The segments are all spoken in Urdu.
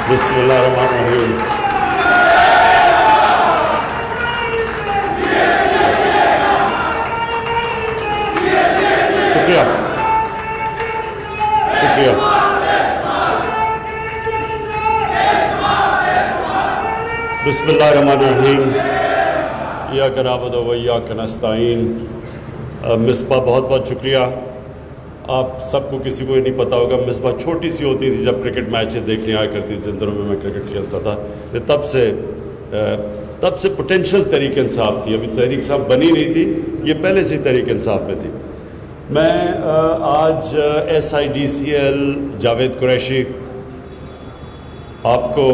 بسم اللہ الرحمن الرحیم. شکریہ. بسم اللہ الرحمن الرحیم. ایاک نعبد و ایاک نستعین. مصباح بہت بہت شکریہ. آپ سب کو کسی کو یہ نہیں پتا ہوگا، مصباح چھوٹی سی ہوتی تھی جب کرکٹ میچیں دیکھنے آیا کرتی تھی، جن دنوں میں کرکٹ کھیلتا تھا. تب سے پوٹینشیل تحریک انصاف تھی. ابھی تحریک انصاف بنی نہیں تھی، یہ پہلے سے تحریک انصاف میں تھی. میں آج SIDCL جاوید قریشی آپ کو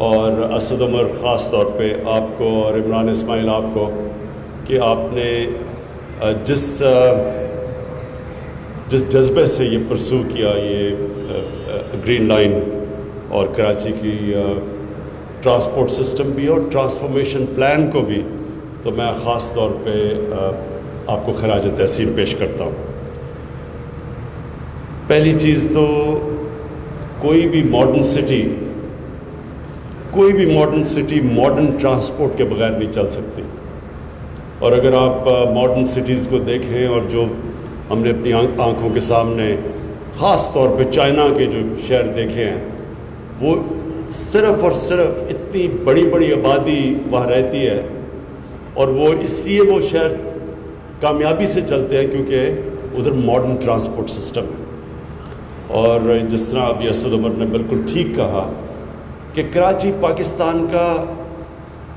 اور اسد عمر خاص طور پہ آپ کو اور عمران اسماعیل آپ کو کہ آپ نے جس جذبے سے یہ پرسو کیا، یہ گرین لائن اور کراچی کی ٹرانسپورٹ سسٹم بھی اور ٹرانسفارمیشن پلان کو بھی، تو میں خاص طور پہ آپ کو خراج تحسین پیش کرتا ہوں. پہلی چیز تو کوئی بھی ماڈرن سٹی ماڈرن ٹرانسپورٹ کے بغیر نہیں چل سکتی. اور اگر آپ ماڈرن سٹیز کو دیکھیں اور جو ہم نے اپنی آنکھوں کے سامنے خاص طور پہ چائنا کے جو شہر دیکھے ہیں، وہ صرف اور صرف اتنی بڑی بڑی آبادی وہاں رہتی ہے، اور وہ اس لیے وہ شہر کامیابی سے چلتے ہیں کیونکہ ادھر ماڈرن ٹرانسپورٹ سسٹم ہے. اور جس طرح ابھی اسد عمر نے بالکل ٹھیک کہا کہ کراچی پاکستان کا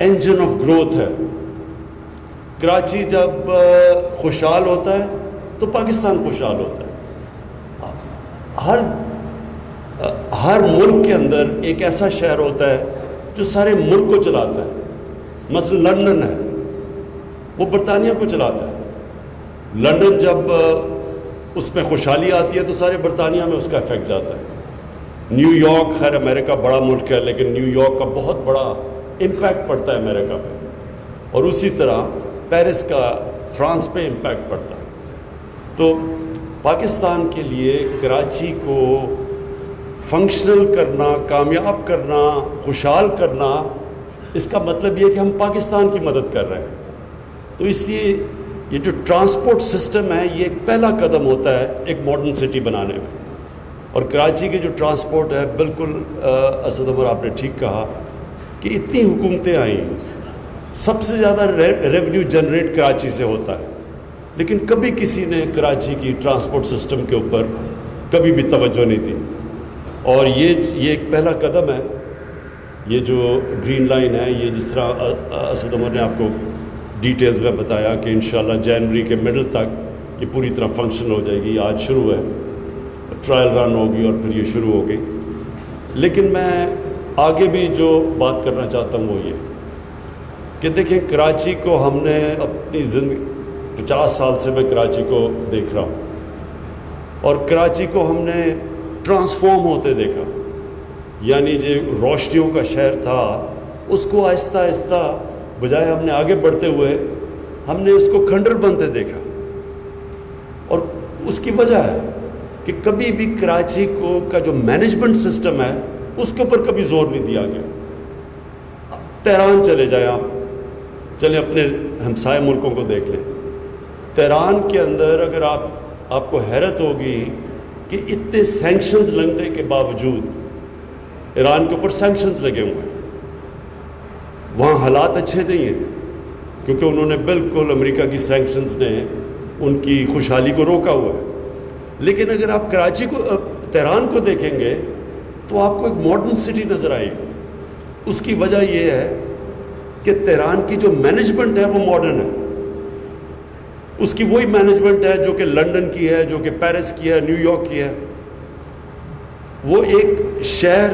انجن آف گروتھ ہے. کراچی جب خوشحال ہوتا ہے تو پاکستان خوشحال ہوتا ہے. ہر ملک کے اندر ایک ایسا شہر ہوتا ہے جو سارے ملک کو چلاتا ہے. مثلا لندن ہے، وہ برطانیہ کو چلاتا ہے. لندن جب اس میں خوشحالی آتی ہے تو سارے برطانیہ میں اس کا افیکٹ جاتا ہے. نیو یارک، خیر امریکہ بڑا ملک ہے لیکن نیو یارک کا بہت بڑا امپیکٹ پڑتا ہے امریکہ پہ، اور اسی طرح پیرس کا فرانس پہ امپیکٹ پڑتا ہے. تو پاکستان کے لیے کراچی کو فنکشنل کرنا، کامیاب کرنا، خوشحال کرنا، اس کا مطلب یہ کہ ہم پاکستان کی مدد کر رہے ہیں. تو اس لیے یہ جو ٹرانسپورٹ سسٹم ہے یہ ایک پہلا قدم ہوتا ہے ایک ماڈرن سٹی بنانے میں. اور کراچی کی جو ٹرانسپورٹ ہے، بالکل اسد عمر آپ نے ٹھیک کہا کہ اتنی حکومتیں آئیں، سب سے زیادہ ریونیو جنریٹ کراچی سے ہوتا ہے، لیکن کبھی کسی نے کراچی کی ٹرانسپورٹ سسٹم کے اوپر کبھی بھی توجہ نہیں دی. اور یہ ایک پہلا قدم ہے. یہ جو گرین لائن ہے، یہ جس طرح اسد عمر نے آپ کو ڈیٹیلز میں بتایا کہ انشاءاللہ جنوری کے مڈل تک یہ پوری طرح فنکشن ہو جائے گی. آج شروع ہے، ٹرائل رن ہوگی اور پھر یہ شروع ہوگی. لیکن میں آگے بھی جو بات کرنا چاہتا ہوں وہ یہ کہ دیکھیں، کراچی کو ہم نے اپنی زندگی 50 سال سے میں کراچی کو دیکھ رہا ہوں، اور کراچی کو ہم نے ٹرانسفارم ہوتے دیکھا. یعنی جو روشنیوں کا شہر تھا، اس کو آہستہ آہستہ بجائے ہم نے آگے بڑھتے ہوئے ہم نے اس کو کھنڈر بنتے دیکھا. اور اس کی وجہ ہے کہ کبھی بھی کراچی کا جو مینجمنٹ سسٹم ہے اس کے اوپر کبھی زور نہیں دیا گیا. تہران چلے جائیں آپ، چلیں اپنے ہمسائے ملکوں کو دیکھ لیں. تہران کے اندر اگر آپ کو حیرت ہوگی کہ اتنے سینکشنز لگنے کے باوجود، ایران کے اوپر سینکشنز لگے ہوئے ہیں، وہاں حالات اچھے نہیں ہیں کیونکہ انہوں نے بالکل امریکہ کی سینکشنز نے ان کی خوشحالی کو روکا ہوا ہے. لیکن اگر آپ تہران کو دیکھیں گے تو آپ کو ایک ماڈرن سٹی نظر آئے گی. اس کی وجہ یہ ہے کہ تہران کی جو مینجمنٹ ہے وہ ماڈرن ہے. اس کی وہی مینجمنٹ ہے جو کہ لندن کی ہے، جو کہ پیرس کی ہے، نیو یارک کی ہے. وہ ایک شہر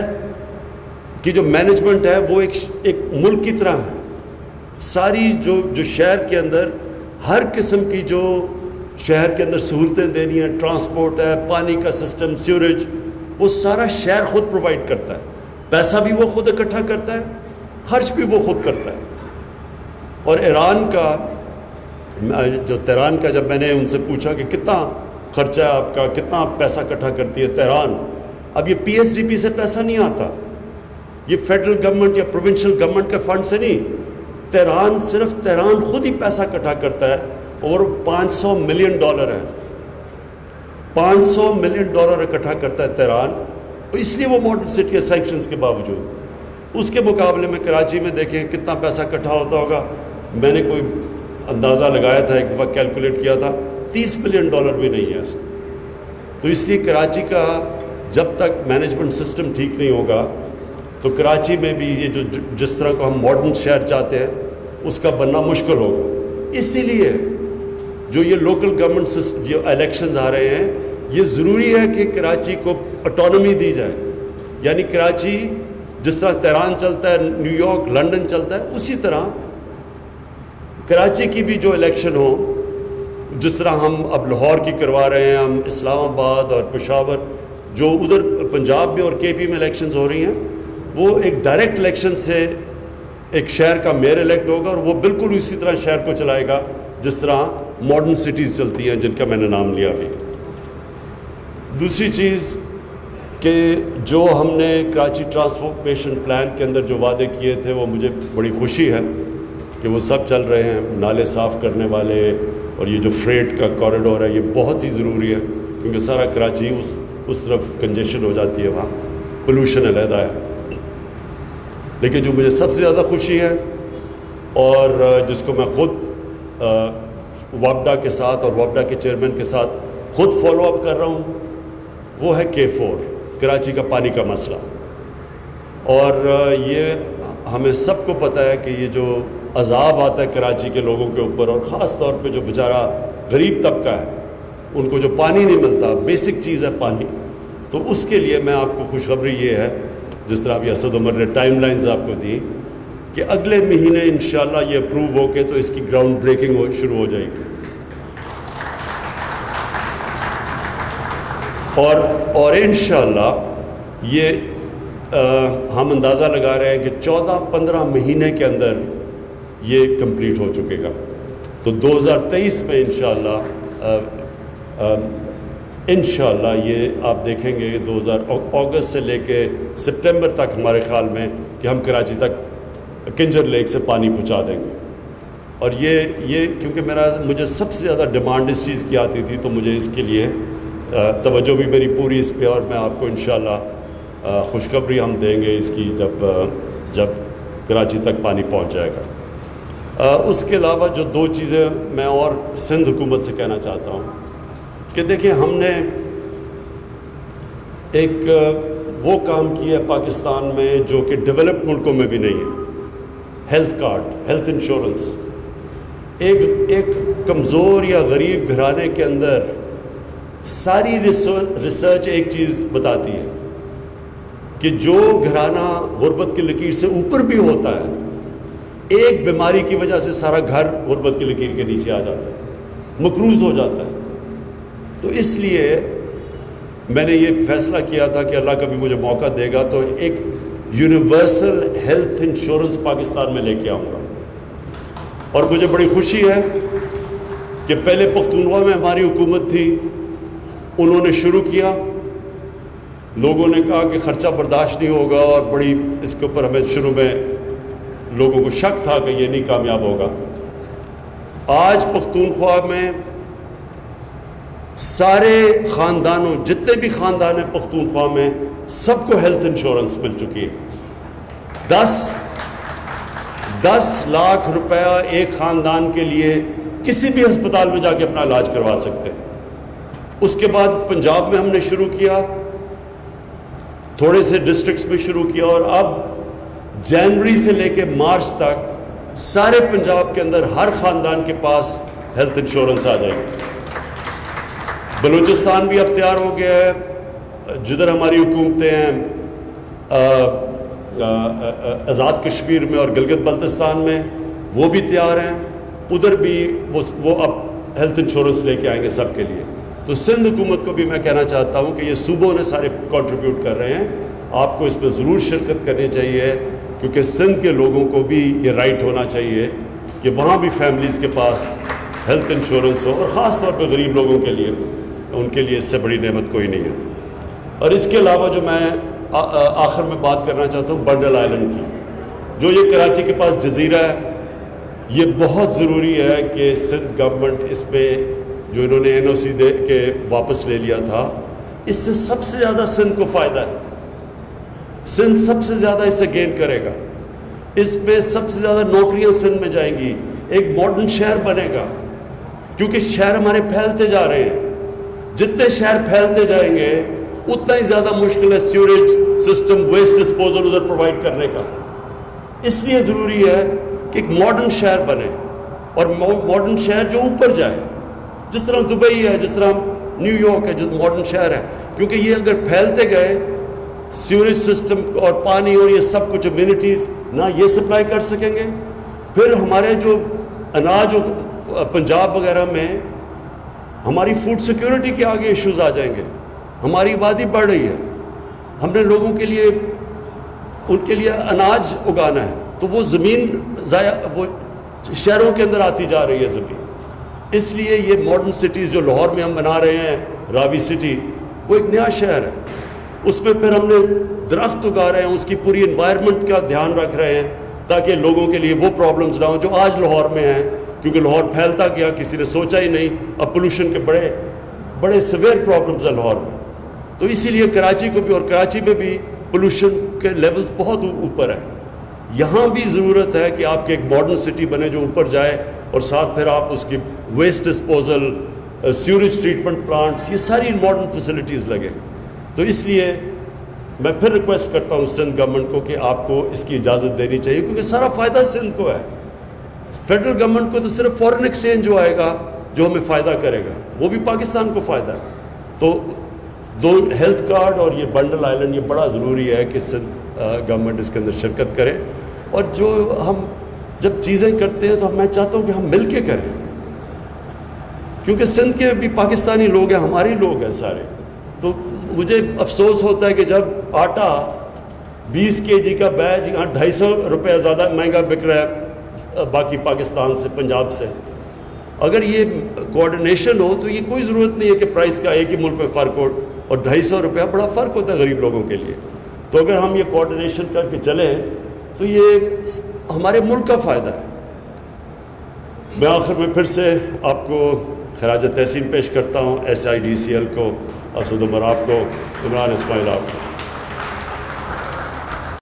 کی جو مینجمنٹ ہے وہ ایک ملک کی طرح ہے. ساری جو شہر کے اندر ہر قسم کی جو شہر کے اندر سہولتیں دینی ہیں، ٹرانسپورٹ ہے، پانی کا سسٹم، سیوریج، وہ سارا شہر خود پرووائڈ کرتا ہے. پیسہ بھی وہ خود اکٹھا کرتا ہے، خرچ بھی وہ خود کرتا ہے. اور تہران کا جب میں نے ان سے پوچھا کہ کتنا خرچہ ہے آپ کا، کتنا پیسہ اکٹھا کرتی ہے تہران، اب یہ پی ایس ڈی پی سے پیسہ نہیں آتا، یہ فیڈرل گورنمنٹ یا پروونشل گورنمنٹ کے فنڈ سے نہیں، تہران صرف تہران خود ہی پیسہ اکٹھا کرتا ہے اور $500 ملین ہے، $500 ملین اکٹھا کرتا ہے تہران، اس لیے وہ ماڈرن سٹی ہے سینکشنز کے باوجود۔ اس کے مقابلے میں کراچی میں دیکھیں کتنا پیسہ اکٹھا ہوتا ہوگا، میں نے کوئی اندازہ لگایا تھا، ایک دفعہ کیلکولیٹ کیا تھا، $30 ملین بھی نہیں ہے ایسا۔ تو اس لیے کراچی کا جب تک مینجمنٹ سسٹم ٹھیک نہیں ہوگا تو کراچی میں بھی یہ جس طرح کو ہم ماڈرن شہر چاہتے ہیں اس کا بننا مشکل ہوگا۔ اسی لیے جو یہ لوکل گورنمنٹ جو الیکشنز آ رہے ہیں، یہ ضروری ہے کہ کراچی کو اٹانومی دی جائے، یعنی کراچی جس طرح تہران چلتا ہے، نیو یارک، لنڈن چلتا ہے، اسی طرح کراچی کی بھی جو الیکشن ہو، جس طرح ہم اب لاہور کی کروا رہے ہیں، ہم اسلام آباد اور پشاور جو ادھر پنجاب میں اور کے پی میں الیکشنز ہو رہی ہیں، وہ ایک ڈائریکٹ الیکشن سے ایک شہر کا میئر الیکٹ ہوگا اور وہ بالکل اسی طرح شہر کو چلائے گا جس طرح ماڈرن سٹیز چلتی ہیں جن کا میں نے نام لیا ابھی۔ دوسری چیز کہ جو ہم نے کراچی ٹرانسفارمیشن پلان کے اندر جو وعدے کیے تھے وہ مجھے بڑی خوشی ہے کہ وہ سب چل رہے ہیں، نالے صاف کرنے والے اور یہ جو فریٹ کا کوریڈور ہے یہ بہت ہی ضروری ہے کیونکہ سارا کراچی اس طرف کنجیشن ہو جاتی ہے، وہاں پولوشن علیحدہ ہے۔ لیکن جو مجھے سب سے زیادہ خوشی ہے اور جس کو میں خود وابڈا کے ساتھ اور وابڈا کے چیئرمین کے ساتھ خود فالو اپ کر رہا ہوں، وہ ہے K4 کراچی کا پانی کا مسئلہ۔ اور یہ ہمیں سب کو پتہ ہے کہ یہ جو عذاب آتا ہے کراچی کے لوگوں کے اوپر اور خاص طور پہ جو بیچارہ غریب طبقہ ہے ان کو جو پانی نہیں ملتا، بیسک چیز ہے پانی، تو اس کے لیے میں آپ کو خوشخبری یہ ہے، جس طرح ابھی اسد عمر نے ٹائم لائنز آپ کو دی کہ اگلے مہینے انشاءاللہ یہ اپروو ہو کے تو اس کی گراؤنڈ بریکنگ شروع ہو جائے گی، اور انشاءاللہ یہ ہم اندازہ لگا رہے ہیں کہ 14-15 مہینے کے اندر یہ کمپلیٹ ہو چکے گا۔ تو 2023 میں انشاءاللہ یہ آپ دیکھیں گے اگست سے لے کے سپٹمبر تک ہمارے خیال میں کہ ہم کراچی تک کنجر لیک سے پانی پہنچا دیں گے۔ اور یہ کیونکہ مجھے سب سے زیادہ ڈیمانڈ اس چیز کی آتی تھی تو مجھے اس کے لیے توجہ بھی میری پوری اس پہ، اور میں آپ کو انشاءاللہ خوشخبری ہم دیں گے اس کی جب کراچی تک پانی پہنچ جائے گا۔ اس کے علاوہ جو دو چیزیں میں اور سندھ حکومت سے کہنا چاہتا ہوں کہ دیکھیں ہم نے ایک وہ کام کیا ہے پاکستان میں جو کہ ڈیولپڈ ملکوں میں بھی نہیں ہے، ہیلتھ کارڈ، ہیلتھ انشورنس۔ ایک کمزور یا غریب گھرانے کے اندر ساری ریسرچ ایک چیز بتاتی ہے کہ جو گھرانہ غربت کی لکیر سے اوپر بھی ہوتا ہے، ایک بیماری کی وجہ سے سارا گھر غربت کی لکیر کے نیچے آ جاتا ہے، مقروض ہو جاتا ہے۔ تو اس لیے میں نے یہ فیصلہ کیا تھا کہ اللہ کبھی مجھے موقع دے گا تو ایک یونیورسل ہیلتھ انشورنس پاکستان میں لے کے آؤں گا۔ اور مجھے بڑی خوشی ہے کہ پہلے پختونخوا میں ہماری حکومت تھی، انہوں نے شروع کیا، لوگوں نے کہا کہ خرچہ برداشت نہیں ہوگا اور بڑی اس کے اوپر ہمیں شروع میں لوگوں کو شک تھا کہ یہ نہیں کامیاب ہوگا۔ آج پختونخوا میں سارے خاندانوں، جتنے بھی خاندان ہیں پختونخوا میں، سب کو ہیلتھ انشورنس مل چکی ہے۔ 10 لاکھ روپیہ ایک خاندان کے لیے کسی بھی ہسپتال میں جا کے اپنا علاج کروا سکتے ہیں۔ اس کے بعد پنجاب میں ہم نے شروع کیا، تھوڑے سے ڈسٹرکٹس میں شروع کیا، اور اب جنوری سے لے کے مارچ تک سارے پنجاب کے اندر ہر خاندان کے پاس ہیلتھ انشورنس آ جائے گی۔ بلوچستان بھی اب تیار ہو گیا ہے، جدھر ہماری حکومتیں ہیں آزاد کشمیر میں اور گلگت بلتستان میں، وہ بھی تیار ہیں، ادھر بھی وہ اب ہیلتھ انشورنس لے کے آئیں گے سب کے لیے۔ تو سندھ حکومت کو بھی میں کہنا چاہتا ہوں کہ یہ صوبوں نے سارے کنٹریبیوٹ کر رہے ہیں، آپ کو اس میں ضرور شرکت کرنی چاہیے کیونکہ سندھ کے لوگوں کو بھی یہ رائٹ ہونا چاہیے کہ وہاں بھی فیملیز کے پاس ہیلتھ انشورنس ہو، اور خاص طور پہ غریب لوگوں کے لیے، ان کے لیے اس سے بڑی نعمت کوئی نہیں ہے۔ اور اس کے علاوہ جو میں آخر میں بات کرنا چاہتا ہوں بنڈل آئلینڈ کی، جو یہ کراچی کے پاس جزیرہ ہے، یہ بہت ضروری ہے کہ سندھ گورنمنٹ اس پہ جو انہوں نے NOC دے کے واپس لے لیا تھا، اس سے سب سے زیادہ سندھ کو فائدہ ہے، سندھ سب سے زیادہ اسے گین کرے گا، اس پہ سب سے زیادہ نوکریاں سندھ میں جائیں گی، ایک ماڈرن شہر بنے گا، کیونکہ شہر ہمارے پھیلتے جا رہے ہیں، جتنے شہر پھیلتے جائیں گے اتنا ہی زیادہ مشکل ہے سیوریج سسٹم، ویسٹ ڈسپوزل ادھر پرووائڈ کرنے کا۔ اس لیے ضروری ہے کہ ایک ماڈرن شہر بنے، اور ماڈرن شہر جو اوپر جائے، جس طرح دبئی ہے، جس طرح نیو یارک ہے، جو ماڈرن شہر ہے، کیونکہ یہ اگر پھیلتے گئے سیوریج سسٹم اور پانی اور یہ سب کچھ امینٹیز نہ یہ سپلائی کر سکیں گے، پھر ہمارے جو اناج پنجاب وغیرہ میں ہماری فوڈ سیکیورٹی کے آگے ایشوز آ جائیں گے۔ ہماری آبادی بڑھ رہی ہے، ہم نے لوگوں کے لیے ان کے لیے اناج اگانا ہے، تو وہ زمین ضائع، وہ شہروں کے اندر آتی جا رہی ہے زمین۔ اس لیے یہ ماڈرن سٹیز جو لاہور میں ہم بنا رہے ہیں، راوی سٹی، وہ ایک نیا شہر ہے، اس میں پھر ہم نے درخت اگا رہے ہیں، اس کی پوری انوائرمنٹ کا دھیان رکھ رہے ہیں تاکہ لوگوں کے لیے وہ پرابلمز نہ ہوں جو آج لاہور میں ہیں، کیونکہ لاہور پھیلتا گیا، کسی نے سوچا ہی نہیں، اب پولوشن کے بڑے سیویئر پرابلمز ہیں لاہور میں۔ تو اسی لیے کراچی کو بھی، اور کراچی میں بھی پولوشن کے لیولز بہت اوپر ہیں، یہاں بھی ضرورت ہے کہ آپ کے ایک ماڈرن سٹی بنے جو اوپر جائے، اور ساتھ پھر آپ اس کی waste disposal, sewerage treatment plants, یہ ساری ماڈرن فیسلٹیز لگیں۔ تو اس لیے میں پھر ریکویسٹ کرتا ہوں سندھ گورنمنٹ کو کہ آپ کو اس کی اجازت دینی چاہیے، کیونکہ سارا فائدہ سندھ کو ہے، فیڈرل گورنمنٹ کو تو صرف فورن ایکسچینج جو آئے گا جو ہمیں فائدہ کرے گا، وہ بھی پاکستان کو فائدہ ہے۔ تو دو ہیلتھ کارڈ اور یہ بنڈل آئلینڈ، یہ بڑا ضروری ہے کہ سندھ گورنمنٹ اس کے اندر شرکت کرے، اور جو ہم جب چیزیں کرتے ہیں تو میں چاہتا ہوں کہ ہم مل کے کریں، کیونکہ سندھ کے بھی پاکستانی لوگ ہیں، ہمارے لوگ ہیں سارے۔ تو مجھے افسوس ہوتا ہے کہ جب آٹا 20 kg کا بیگ یہاں 250 روپے زیادہ مہنگا بک رہا ہے باقی پاکستان سے، پنجاب سے، اگر یہ کوآرڈینیشن ہو تو یہ کوئی ضرورت نہیں ہے کہ پرائس کا ایک ہی ملک میں فرق ہو، اور 250 روپیہ بڑا فرق ہوتا ہے غریب لوگوں کے لیے۔ تو اگر ہم یہ کوآرڈینیشن کر کے چلیں تو یہ ہمارے ملک کا فائدہ ہے۔ میں آخر میں پھر سے آپ کو خراج تحسین پیش کرتا ہوں، SIDCL کو، اسد عمر آپ کو، عمران اسماعیل آپ کو۔